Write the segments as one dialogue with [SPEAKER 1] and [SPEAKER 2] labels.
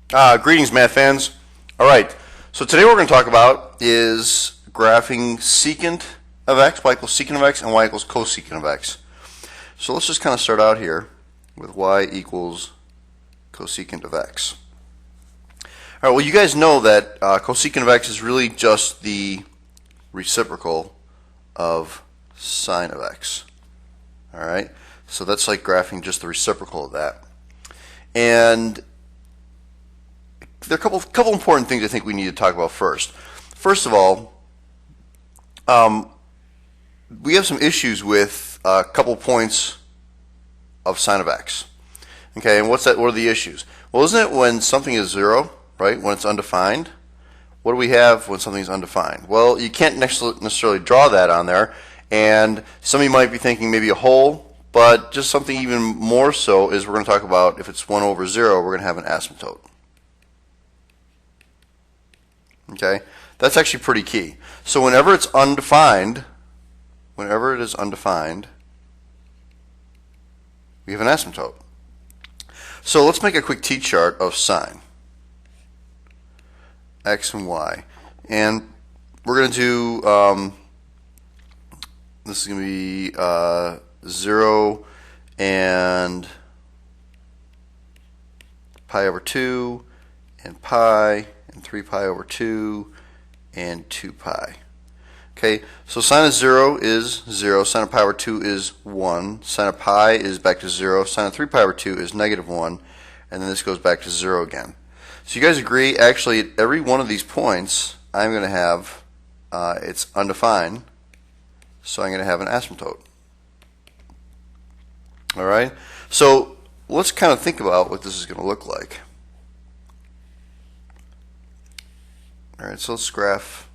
[SPEAKER 1] Greetings, math fans. All right, so today what we're going to talk about is graphing secant of x, y equals secant of x, and y equals cosecant of x. So let's just kind of start out here with y equals cosecant of x. All right, well, you guys know that cosecant of x is really just the reciprocal of sine of x. All right, so that's like graphing just the reciprocal of that. And there are a couple important things I think we need to talk about first. First of all, we have some issues with a couple points of sine of x. Okay, and what are the issues? Well, isn't it when something is zero, right? When it's undefined? What do we have when something is undefined? Well, you can't necessarily draw that on there, and some of you might be thinking maybe a hole, but just something even more so is we're going to talk about if it's 1 over 0, we're going to have an asymptote. Okay, that's actually pretty key. So whenever it's undefined, whenever it is undefined, we have an asymptote. So let's make a quick t-chart of sine x and y, and we're going to do this is going to be 0 and pi over 2 and pi and 3 pi over 2 and 2 pi. Okay, so sine of 0 is 0, sine of pi over 2 is 1, sine of pi is back to 0, sine of 3 pi over 2 is negative 1, and then this goes back to 0 again. So you guys agree, actually, at every one of these points, I'm going to have, it's undefined, so I'm going to have an asymptote. All right, so let's kind of think about what this is going to look like. All right, so let's graph.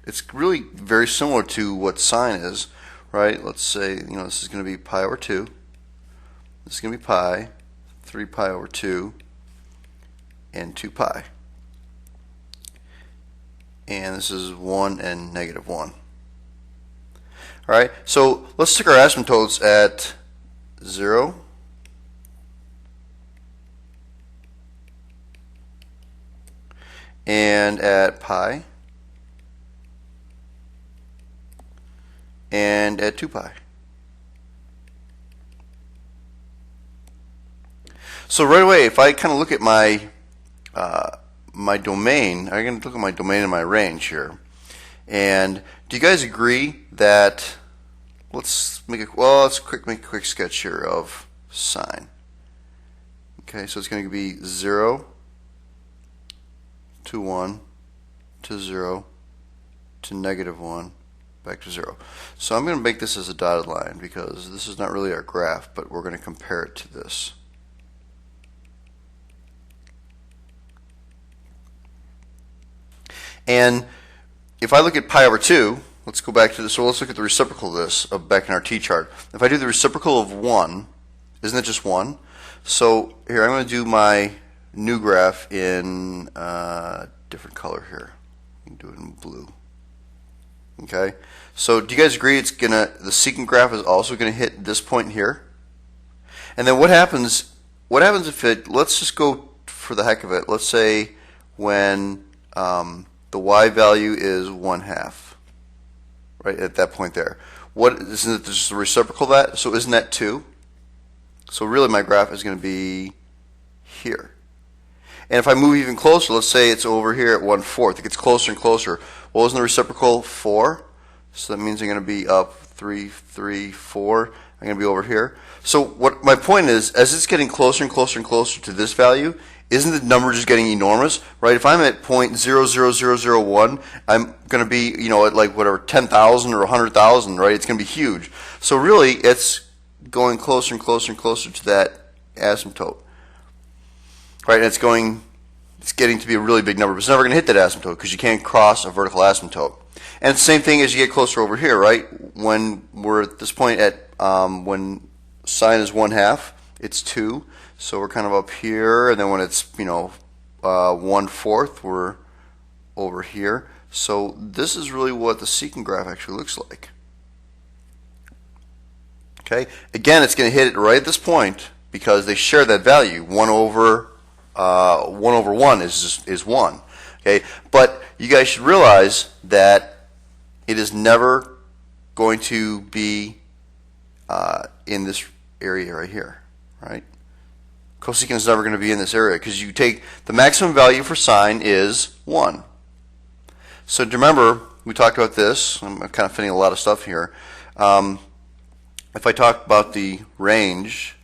[SPEAKER 1] It's really very similar to what sine is, right? Let's say, this is going to be pi over 2. This is going to be pi, 3 pi over 2, and 2 pi. And this is 1 and negative 1. All right, so let's stick our asymptotes at 0, and at pi, and at 2 pi. So right away, if I kind of look at my my domain, I'm going to look at my domain and my range here. And do you guys agree that let's make a quick sketch here of sine. Okay, so it's going to be 0 to 1 to 0 to negative 1 back to 0. So I'm going to make this as a dotted line because this is not really our graph, but we're going to compare it to this. And if I look at pi over 2, let's go back to this. So let's look at the reciprocal of this back in our t-chart. If I do the reciprocal of 1, isn't it just 1? So here I'm going to do my new graph in different color here. You can do it in blue. Okay. So do you guys agree the secant graph is also gonna hit this point here? And then what happens if let's just go for the heck of it, let's say when the y value is 1/2, right at that point there. Isn't it just the reciprocal of that? So isn't that 2? So really my graph is going to be here. And if I move even closer, let's say it's over here at 1/4, it gets closer and closer. Well, isn't the reciprocal 4? So that means I'm going to be up 3, 3, 4. I'm going to be over here. So what my point is, as it's getting closer and closer and closer to this value, isn't the number just getting enormous, right? If I'm at 0.00001, I'm going to be, at like whatever 10,000 or 100,000, right? It's going to be huge. So really, it's going closer and closer and closer to that asymptote, right? And it's getting to be a really big number, but it's never going to hit that asymptote because you can't cross a vertical asymptote. And it's the same thing as you get closer over here, right? When we're at this point at when sine is 1/2, it's 2. So we're kind of up here, and then when it's 1/4, we're over here. So this is really what the secant graph actually looks like. Okay, again, it's going to hit it right at this point because they share that value, 1 over 1 over 1 is 1. Okay, but you guys should realize that it is never going to be in this area right here, right? Cosecant is never going to be in this area because you take the maximum value for sine is 1. So remember, we talked about this. I'm kind of fitting a lot of stuff here. If I talk about the range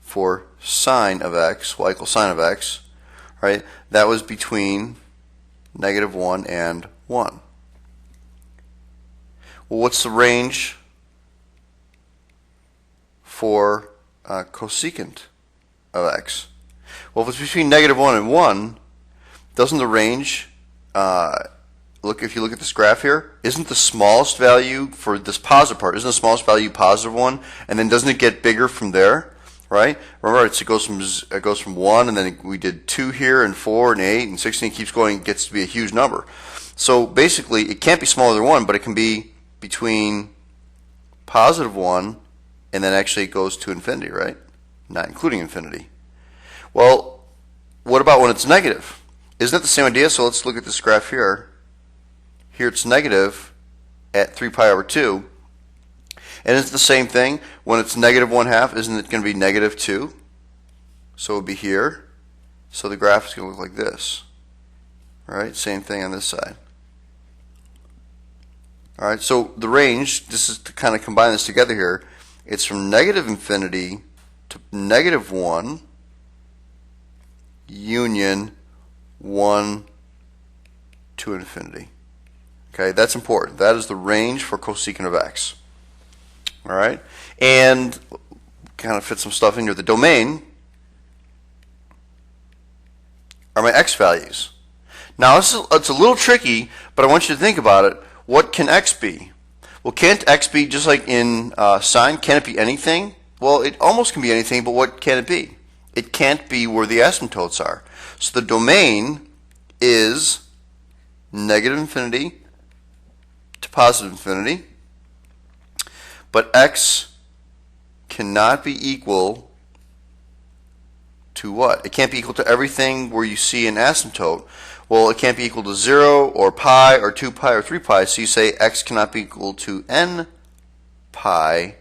[SPEAKER 1] for sine of x, y equals sine of x, right, that was between -1 and 1. Well, what's the range for cosecant of x? Well, if it's between -1 and 1, doesn't the range, if you look at this graph here, isn't the smallest value for this positive part, isn't the smallest value +1, and then doesn't it get bigger from there? Right? Remember, it goes from 1, and then we did 2 here, and 4, and 8, and 16. Keeps going, gets to be a huge number. So basically, it can't be smaller than 1, but it can be between +1, and then actually it goes to infinity, right? Not including infinity. Well, what about when it's negative? Isn't that the same idea? So let's look at this graph here. Here it's negative at 3 pi over 2. And it's the same thing when it's -1/2. Isn't it going to be -2? So it would be here. So the graph is going to look like this. All right, same thing on this side. All right, so the range, this is to kind of combine this together here. It's from -infinity to -1 union 1 to infinity. Okay, that's important. That is the range for cosecant of x. All right, and kind of fit some stuff in here. The domain are my x values. Now, it's a little tricky, but I want you to think about it. What can x be? Well, can't x be just like in sine? Can it be anything? Well, it almost can be anything, but what can it be? It can't be where the asymptotes are. So the domain is -infinity to +infinity. But x cannot be equal to what? It can't be equal to everything where you see an asymptote. Well, it can't be equal to 0 or pi or 2 pi or 3 pi. So you say x cannot be equal to n pi,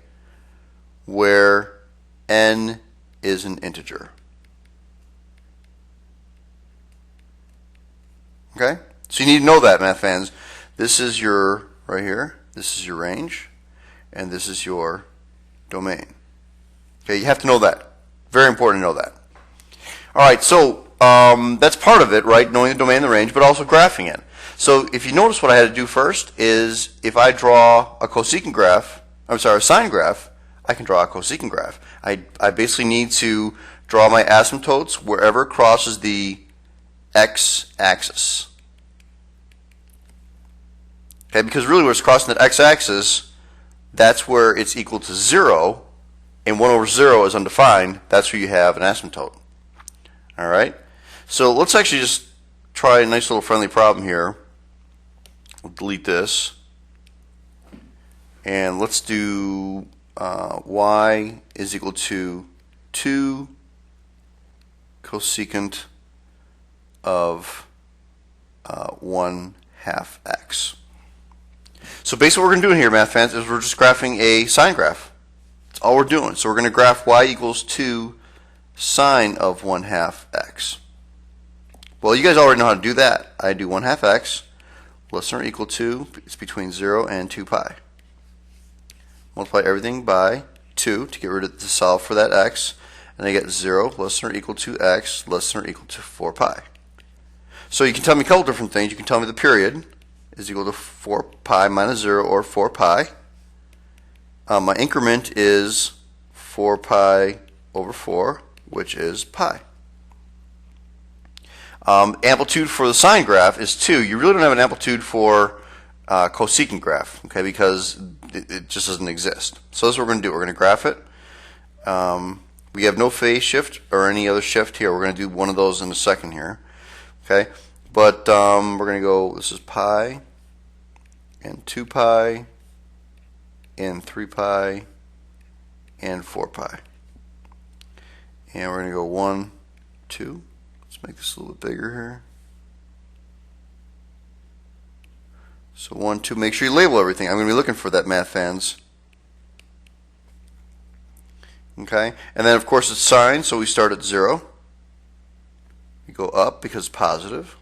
[SPEAKER 1] where n is an integer. Okay? So you need to know that, math fans. This is your, right here, this is your range, and this is your domain. Okay, you have to know that. Very important to know that. All right, so that's part of it, right? Knowing the domain and the range, but also graphing it. So if you notice, what I had to do first is if I draw a cosecant graph, a sine graph, I can draw a cosecant graph. I basically need to draw my asymptotes wherever it crosses the x-axis. Okay, because really where it's crossing the x-axis, that's where it's equal to 0, and 1 over 0 is undefined. That's where you have an asymptote. All right? So let's actually just try a nice little friendly problem here. We'll delete this. And let's do y is equal to 2 cosecant of 1/2 x. So basically what we're going to do here, math fans, is we're just graphing a sine graph. That's all we're doing. So we're going to graph y equals 2 sine of 1/2 x. Well, you guys already know how to do that. I do 1/2 x less than or equal to, it's between 0 and 2 pi. Multiply everything by 2 to get rid of, to solve for that x, and I get 0 less than or equal to x less than or equal to 4 pi. So you can tell me a couple different things. You can tell me the period is equal to 4 pi minus 0, or 4 pi. My increment is 4 pi over 4, which is pi. Amplitude for the sine graph is 2. You really don't have an amplitude for cosecant graph, okay, because it just doesn't exist. So this is what we're going to do. We're going to graph it. We have no phase shift or any other shift here. We're going to do one of those in a second here, okay. But we're going to go, this is pi, and 2 pi, and 3 pi, and 4 pi. And we're going to go 1, 2, Let's make this a little bit bigger here. So 1, 2, make sure you label everything. I'm going to be looking for that, math fans. Okay, and then of course it's signed, so we start at 0. We go up because it's positive.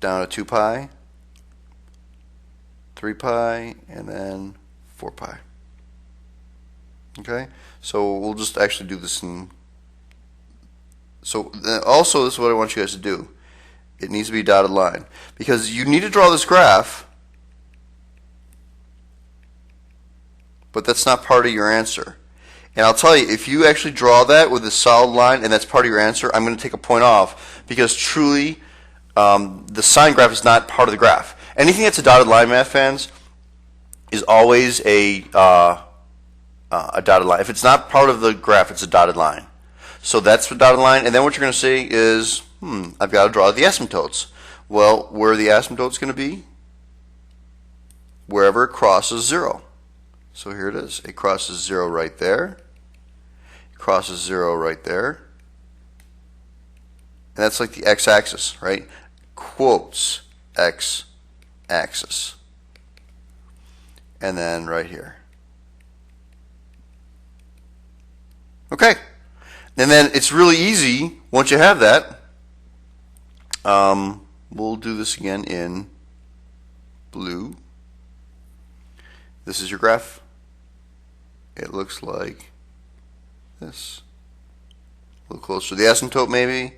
[SPEAKER 1] Down to 2 pi, 3 pi, and then 4 pi. Okay, so we'll just actually do this in. So also, this is what I want you guys to do. It needs to be a dotted line because you need to draw this graph, but that's not part of your answer. And I'll tell you, if you actually draw that with a solid line and that's part of your answer, I'm going to take a point off because truly the sign graph is not part of the graph. Anything that's a dotted line, math fans, is always a dotted line. If it's not part of the graph, it's a dotted line. So that's the dotted line, and then what you're going to say is, I've got to draw the asymptotes. Well, where are the asymptotes going to be? Wherever it crosses 0. So here it is. It crosses 0 right there. It crosses 0 right there. And that's like the x-axis, right? Quotes x-axis. And then right here. Okay. And then it's really easy once you have that. We'll do this again in blue. This is your graph. It looks like this. A little closer to the asymptote maybe.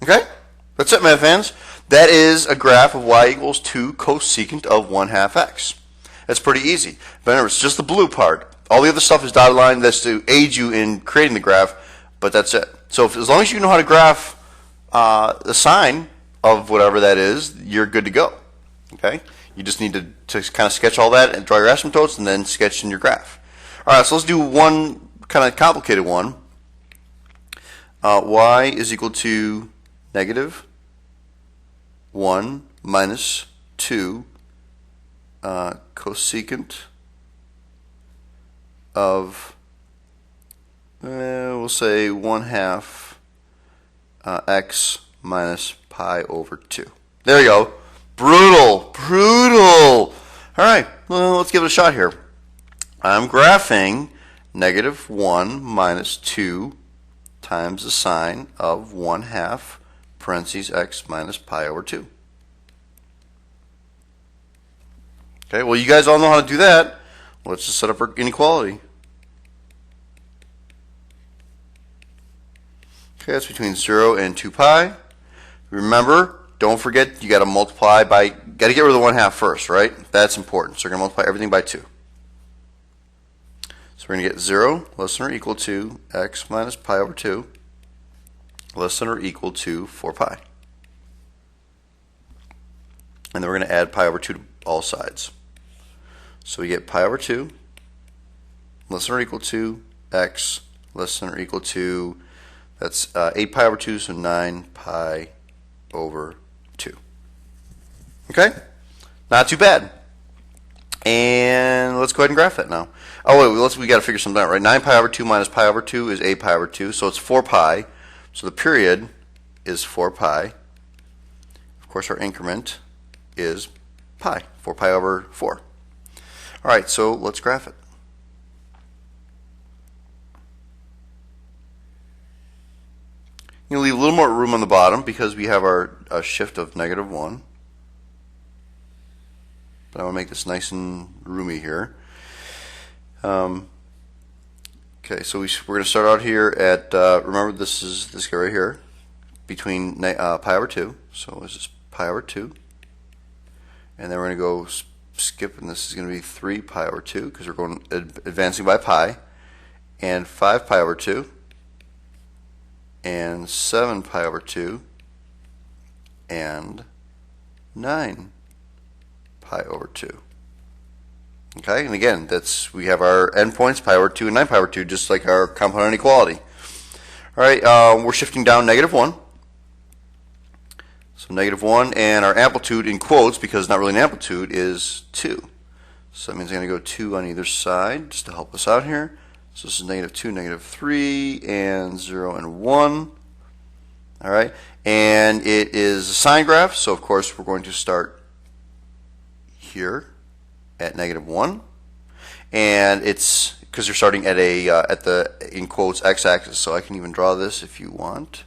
[SPEAKER 1] Okay? That's it, math fans. That is a graph of y equals 2 cosecant of 1/2 x. That's pretty easy. But remember, it's just the blue part. All the other stuff is dotted line. That's to aid you in creating the graph, but that's it. So as long as you know how to graph the sign of whatever that is, you're good to go. Okay? You just need to kind of sketch all that and draw your asymptotes and then sketch in your graph. All right, so let's do one kind of complicated one. Y is equal to negative 1 minus 2 cosecant of, we'll say 1/2 x minus pi over 2. There you go. Brutal. Brutal. All right, well, let's give it a shot here. I'm graphing negative 1 minus 2 times the sine of 1/2 parentheses x minus pi over 2. Okay, well, you guys all know how to do that. Let's just set up our inequality. Okay, that's between 0 and 2 pi. Remember, don't forget, you got to multiply by, got to get rid of the 1/2 first, right? That's important. So we're going to multiply everything by 2. So we're going to get 0 less than or equal to x minus pi over 2 less than or equal to 4 pi. And then we're going to add pi over 2 to all sides. So we get pi over 2 less than or equal to x less than or equal to, that's 8 pi over 2, so 9 pi over 2. Okay? Not too bad. And let's go ahead and graph that now. Oh, wait, we got to figure something out, right? 9 pi over 2 minus pi over 2 is 8 pi over 2, so it's 4 pi. So the period is 4 pi. Of course, our increment is pi, 4 pi over 4. All right, so let's graph it. You leave a little more room on the bottom because we have our shift of negative 1. But I want to make this nice and roomy here. Okay, so we're going to start out here at, remember this is this guy right here, between pi over 2. So this is pi over 2. And then we're going to go skip, and this is going to be 3 pi over 2 because we're going advancing by pi. And 5 pi over 2. And 7 pi over 2. And 9 pi over 2. Okay, and again, we have our endpoints, pi over 2 and 9 pi over 2, just like our compound inequality. All right, we're shifting down negative 1. So negative 1, and our amplitude in quotes, because it's not really an amplitude, is 2. So that means I'm going to go 2 on either side, just to help us out here. So this is -2, -3, and 0 and 1. All right, and it is a sine graph, so of course we're going to start here at -1, and it's because you're starting at a at the in quotes x-axis. So I can even draw this if you want.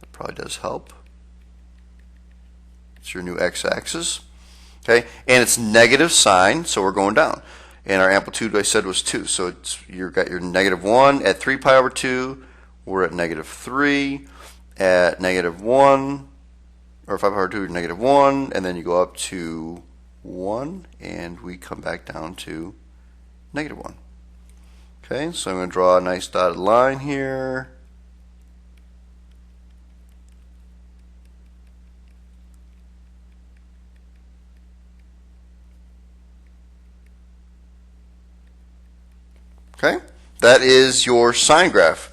[SPEAKER 1] That probably does help. It's your new x-axis. Okay, and it's negative sine, so we're going down. And our amplitude, I said, was 2. So you've got your -1 at 3 pi over 2. We're at -3 at -1, or 5 pi over 2 -1, and then you go up to 1, and we come back down to -1. Okay, so I'm going to draw a nice dotted line here. Okay, that is your sine graph.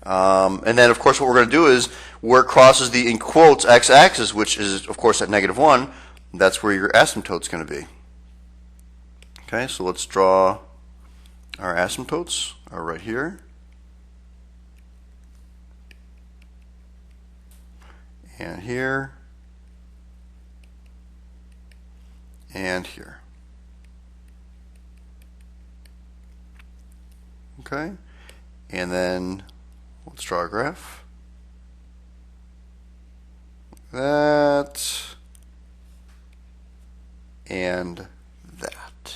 [SPEAKER 1] And then, of course, what we're going to do is where it crosses the, in quotes, x-axis, which is, of course, at -1, that's where your asymptote's going to be. Okay, so let's draw our asymptotes are right here. And here. And here. Okay, and then let's draw a graph. That and that.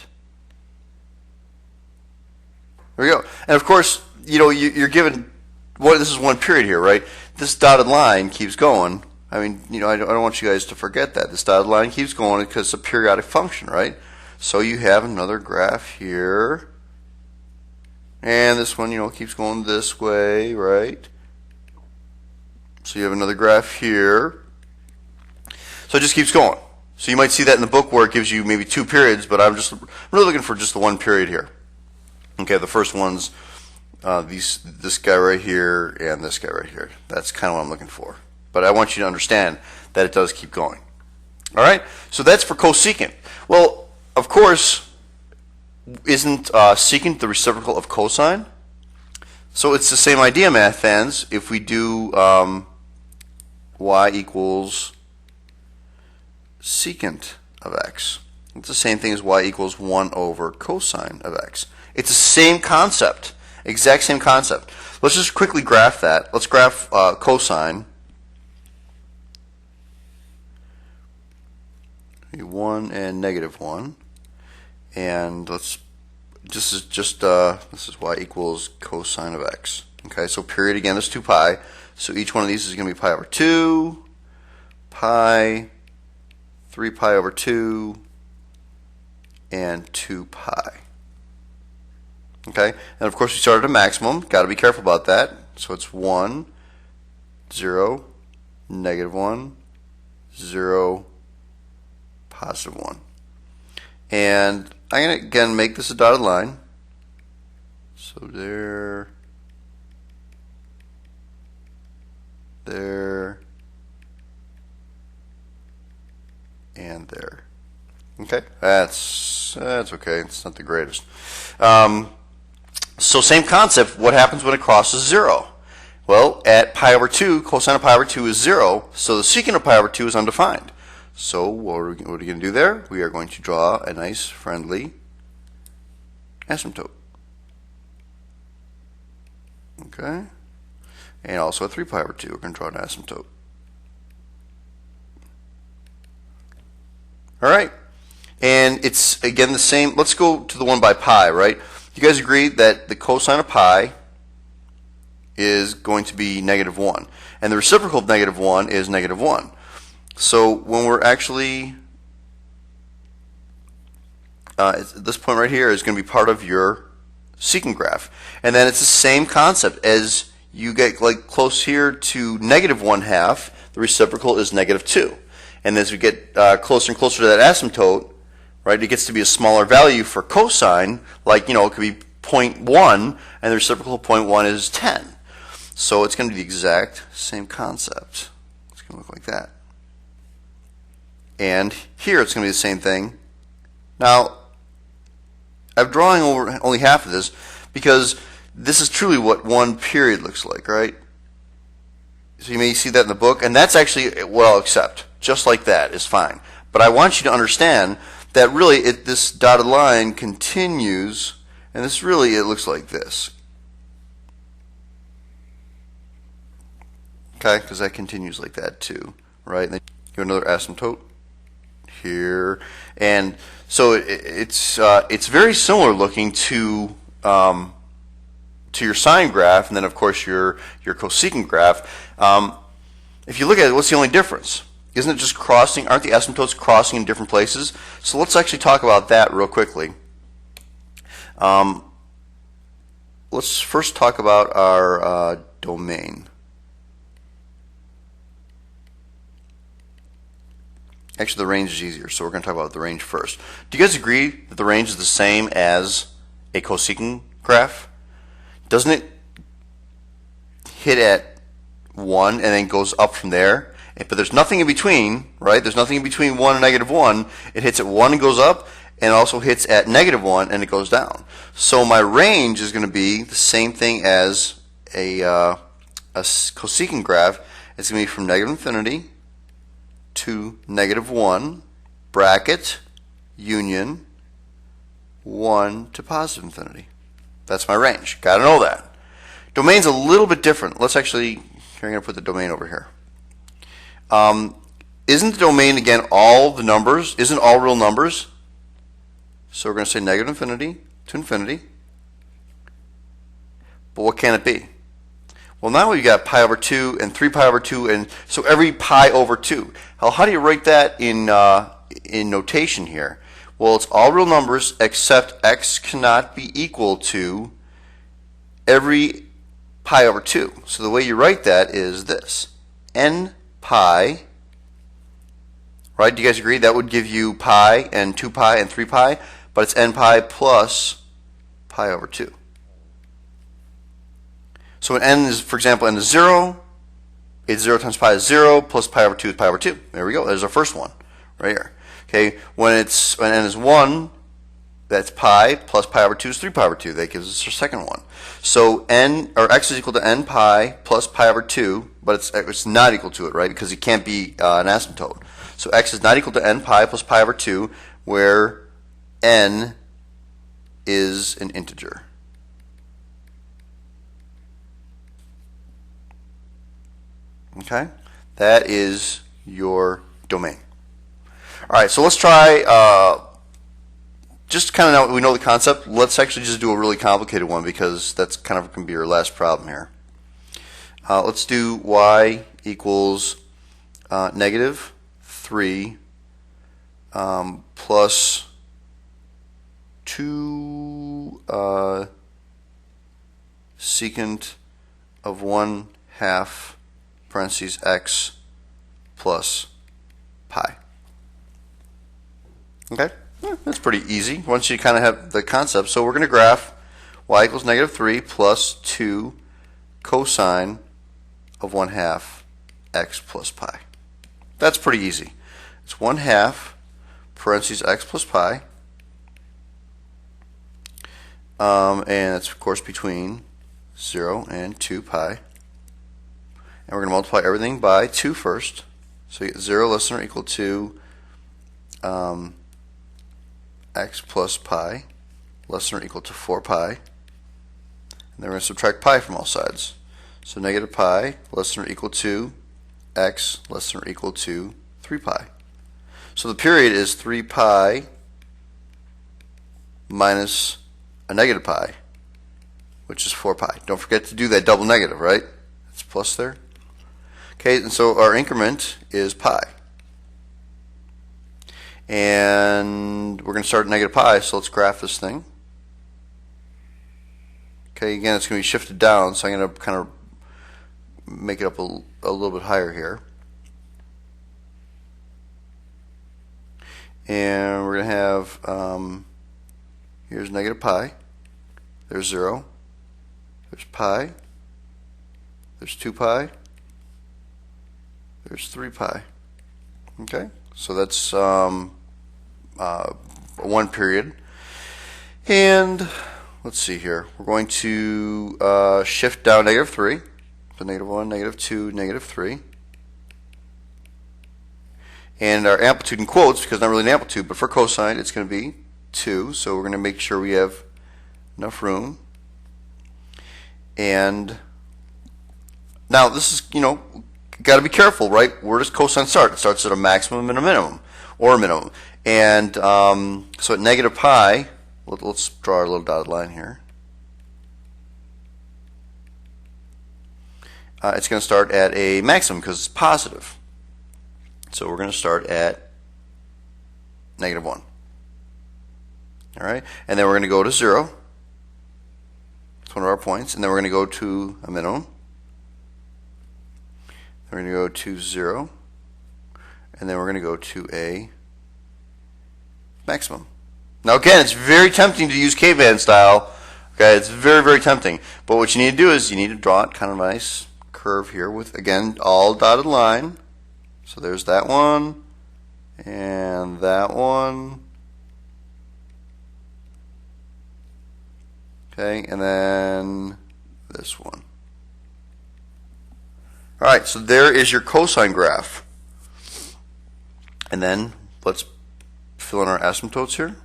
[SPEAKER 1] There we go. And of course, you know, you're given this is one period here, right? This dotted line keeps going. I mean, you know, I don't want you guys to forget that this dotted line keeps going because it's a periodic function, right? So you have another graph here. And this one, you know, keeps going this way, right? So you have another graph here. So it just keeps going. So you might see that in the book where it gives you maybe 2 periods, but I'm really looking for just the 1 period here. Okay, the first one's this guy right here and this guy right here. That's kind of what I'm looking for. But I want you to understand that it does keep going. All right, so that's for cosecant. Well, of course, isn't secant the reciprocal of cosine? So it's the same idea, math fans. If we do y equals secant of x, it's the same thing as y equals 1 over cosine of x. It's the same concept, exact same concept. Let's just quickly graph that. Let's graph cosine. 1 and -1. And this is y equals cosine of x. Okay, so period again is 2 pi. So each one of these is going to be pi over 2, pi, 3 pi over 2, and 2 pi. Okay, and of course we started at a maximum. Got to be careful about that. So it's 1, 0, -1, 0, +1. And I'm going to, again, make this a dotted line. So there, and there. Okay, that's okay. It's not the greatest. So same concept. What happens when it crosses 0? Well, at pi over 2, cosine of pi over 2 is 0, so the secant of pi over 2 is undefined. So what are we going to do there? We are going to draw a nice, friendly asymptote. Okay, and also at 3 pi over 2, we're going to draw an asymptote. All right, and it's again the same. Let's go to the one by pi, right? You guys agree that the cosine of pi is going to be -1, and the reciprocal of -1 is -1. So when we're actually this point right here is going to be part of your secant graph, and then it's the same concept. As you get like close here to -1/2, the reciprocal is -2, and as we get closer and closer to that asymptote, right, it gets to be a smaller value for cosine, like, you know, it could be 0.1, and the reciprocal of 0.1 is 10. So it's going to be the exact same concept. It's going to look like that. And here it's going to be the same thing. Now, I'm drawing over only half of this because this is truly what 1 period looks like, right? So you may see that in the book, and that's actually what I'll accept. Just like that is fine. But I want you to understand that really this dotted line continues, and this really, it looks like this. Okay, because that continues like that too, right? And then you have another asymptote here, and so it's very similar looking to your sine graph, and then of course your cosecant graph. If you look at it, what's the only difference? Isn't it just crossing? Aren't the asymptotes crossing in different places? So let's actually talk about that real quickly. Let's first talk about our domain. Actually, the range is easier, so we're going to talk about the range first. Do you guys agree that the range is the same as a cosecant graph? Doesn't it hit at 1 and then goes up from there? But there's nothing in between, right? There's nothing in between 1 and -1. It hits at 1 and goes up, and also hits at -1 and it goes down. So my range is going to be the same thing as a cosecant graph. It's going to be from -infinity to -1, bracket, union, 1 to +infinity. That's my range. Got to know that. Domain's a little bit different. Let's actually, here I'm going to put the domain over here. Isn't the domain, again, all the numbers? Isn't all real numbers? So we're going to say -infinity to infinity. But what can it be? Well, now we've got pi over 2 and 3 pi over 2, and so every pi over 2. How do you write that in notation here? Well, it's all real numbers except x cannot be equal to every pi over 2. So the way you write that is this. N pi, right? Do you guys agree? That would give you pi and 2 pi and 3 pi, but it's n pi plus pi over 2. So when n is, for example, n is 0, it's 0 times pi is 0, plus pi over 2 is pi over 2. There we go. There's our first one right here. Okay, when n is 1, that's pi plus pi over 2 is 3 pi over 2. That gives us our second one. So x is equal to n pi plus pi over 2, but it's not equal to it, right? Because it can't be an asymptote. So x is not equal to n pi plus pi over 2, where n is an integer. Okay, that is your domain. All right, so let's try, just kind of now we know the concept, let's actually just do a really complicated one because that's kind of going to be your last problem here. Let's do y equals -3 plus 2 secant of 1/2 parentheses x plus pi. Okay, that's pretty easy once you kind of have the concept. So we're going to graph y equals -3 plus 2 cosine of 1/2 x plus pi. That's pretty easy. It's 1/2 parentheses x plus pi, and it's of course between 0 and 2 pi. And we're going to multiply everything by 2 first. So you get 0 less than or equal to x plus pi less than or equal to 4 pi. And then we're going to subtract pi from all sides. So negative pi less than or equal to x less than or equal to 3 pi. So the period is 3 pi minus a negative pi, which is 4 pi. Don't forget to do that double negative, right? It's plus there. Okay, and so our increment is pi. And we're going to start at negative pi, so let's graph this thing. Okay, again, it's going to be shifted down, so I'm going to kind of make it up a little bit higher here. And we're going to have, here's negative pi, there's 0, there's pi, there's 2 pi, there's 3 pi. Okay, so that's 1 period. And let's see here. We're going to shift down -3. So -1, -2, -3. And our amplitude in quotes, because not really an amplitude, but for cosine, it's going to be 2. So we're going to make sure we have enough room. And now this is, got to be careful, right? Where does cosine start? It starts at a maximum and a minimum, or a minimum. And so at negative pi, let's draw our little dotted line here. It's going to start at a maximum because it's positive. So we're going to start at -1. All right, and then we're going to go to 0. It's one of our points, and then we're going to go to a minimum. Then we're going to go to 0, and then we're going to go to a maximum. Now again, it's very tempting to use caveman style. Okay, it's very, very tempting. But what you need to do is you need to draw it kind of nice curve here with, again, all dotted line. So there's that one, and that one. Okay, and then this one. All right, so there is your cosine graph. And then let's fill in our asymptotes here.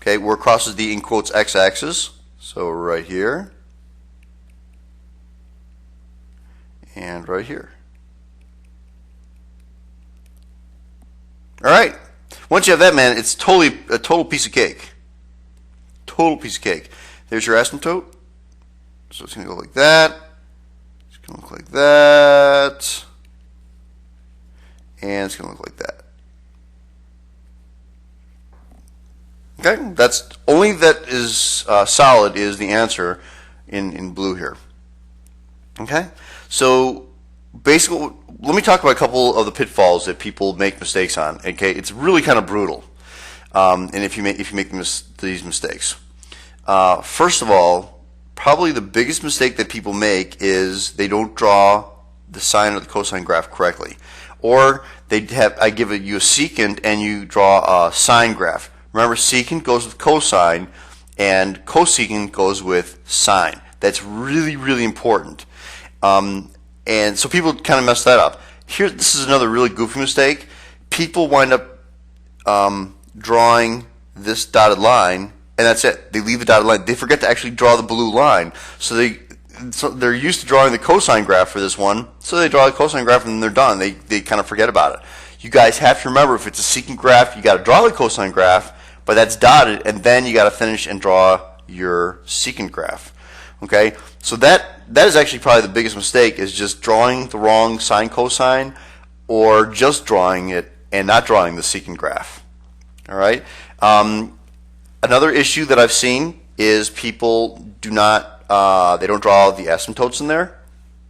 [SPEAKER 1] Okay, where it crosses the, in quotes, x-axis. So right here. And right here. All right. Once you have that, man, it's totally a total piece of cake. Total piece of cake. There's your asymptote. So it's going to go like that. It's going to look like that. And it's going to look like that. Okay, that's only that is solid is the answer in blue here. Okay, so basically, let me talk about a couple of the pitfalls that people make mistakes on. Okay, it's really kind of brutal, and if you make these mistakes, first of all, probably the biggest mistake that people make is they don't draw the sine or the cosine graph correctly, or I give you a secant and you draw a sine graph. Remember, secant goes with cosine, and cosecant goes with sine. That's really, really important. And so people kind of mess that up. This is another really goofy mistake. People wind up drawing this dotted line, and that's it. They leave the dotted line. They forget to actually draw the blue line. So they're used to drawing the cosine graph for this one, so they draw the cosine graph and then they're done. They kind of forget about it. You guys have to remember, if it's a secant graph, you got to draw the cosine graph, but that's dotted, and then you got to finish and draw your secant graph. Okay, so that is actually probably the biggest mistake, is just drawing the wrong sine cosine, or just drawing it and not drawing the secant graph. All right. Another issue that I've seen is people do not they don't draw the asymptotes in there.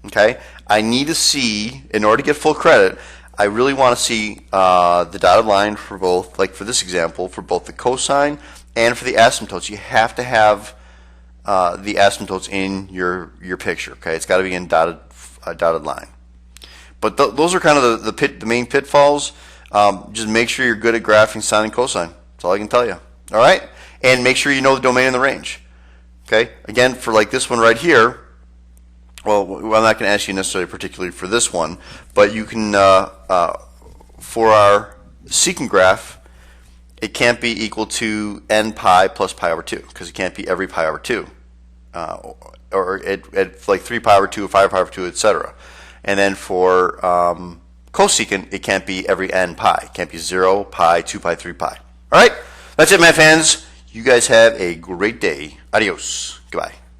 [SPEAKER 1] Okay, I need to see, in order to get full credit, I really want to see the dotted line for both, like for this example, for both the cosine and for the asymptotes. You have to have the asymptotes in your picture. Okay, it's got to be in dotted line. But those are kind of the main pitfalls. Just make sure you're good at graphing sine and cosine. That's all I can tell you. All right, and make sure you know the domain and the range. Okay, again, for like this one right here. Well, I'm not going to ask you necessarily particularly for this one, but you can, for our secant graph, it can't be equal to n pi plus pi over 2, because it can't be every pi over 2, or at like 3 pi over 2, 5 pi over 2, etc. And then for cosecant, it can't be every n pi. It can't be 0, pi, 2 pi, 3 pi. All right, that's it, my fans. You guys have a great day. Adios. Goodbye.